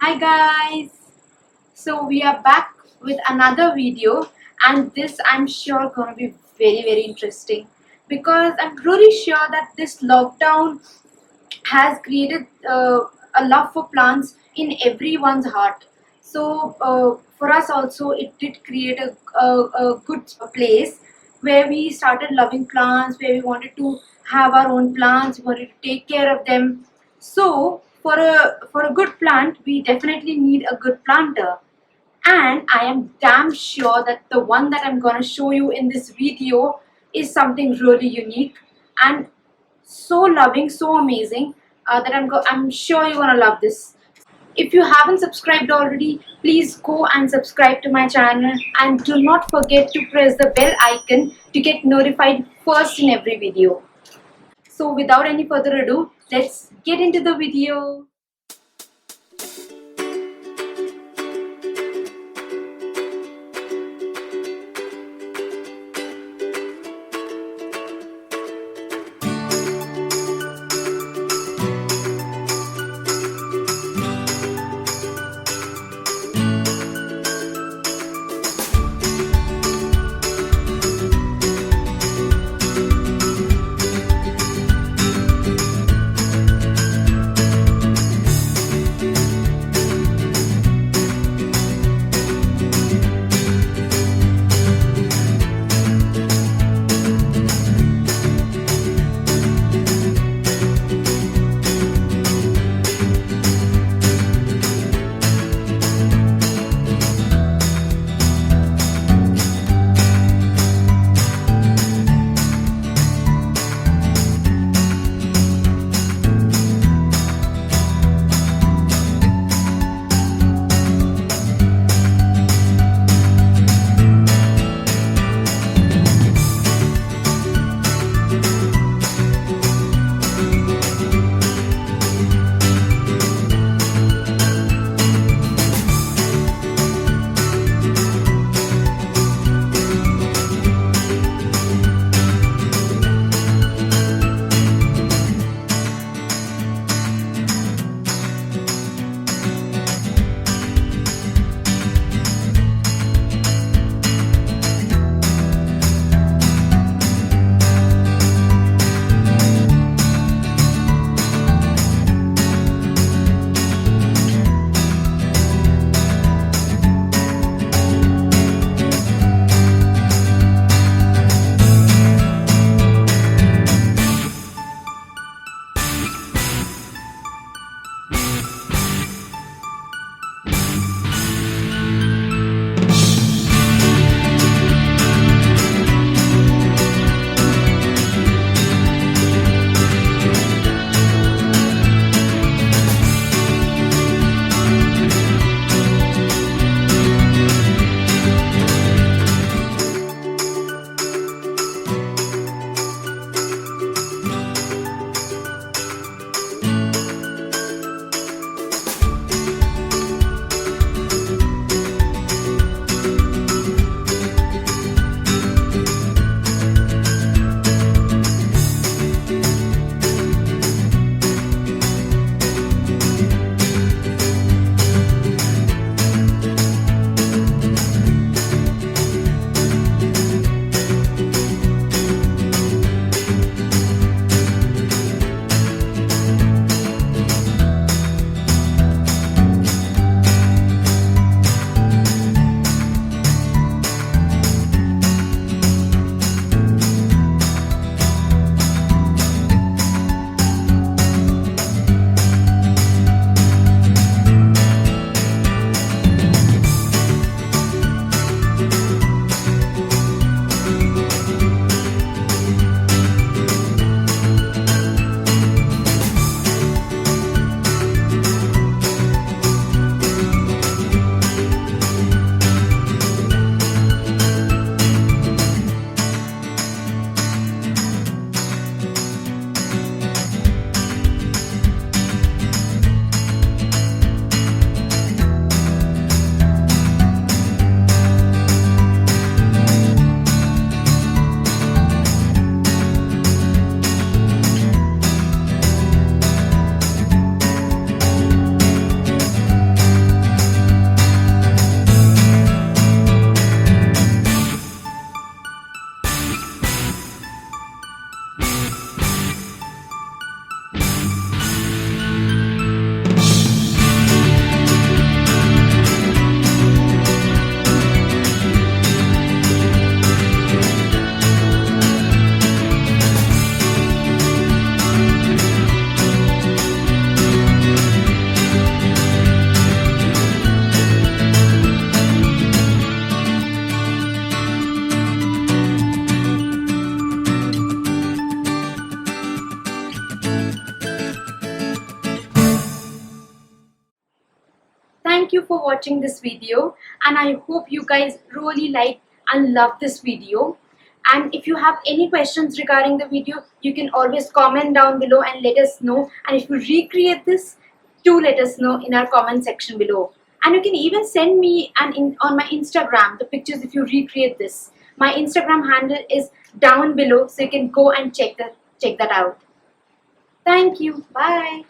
Hi guys! So we are back with another video, and this I'm sure gonna be very interesting because I'm really sure that this lockdown has created a love for plants in everyone's heart. So for us also it did create a good place where we started loving plants, where we wanted to have our own plants, we wanted to take care of them. So for a good plant, we definitely need a good planter. And I am damn sure that the one that I'm gonna show you in this video is something really unique and so loving, so amazing that I'm sure you're gonna love this. If you haven't subscribed already, please go and subscribe to my channel and do not forget to press the bell icon to get notified first in every video. So without any further ado, let's get into the video. thank you for watching this video, and I hope you guys really like and love this video. And if you have any questions regarding the video, you can always comment down below and let us know. And if you recreate this, do let us know in our comment section below. And you can even send me on my Instagram the pictures if you recreate this. My Instagram handle is down below, so you can go and check that out. Thank you. Bye.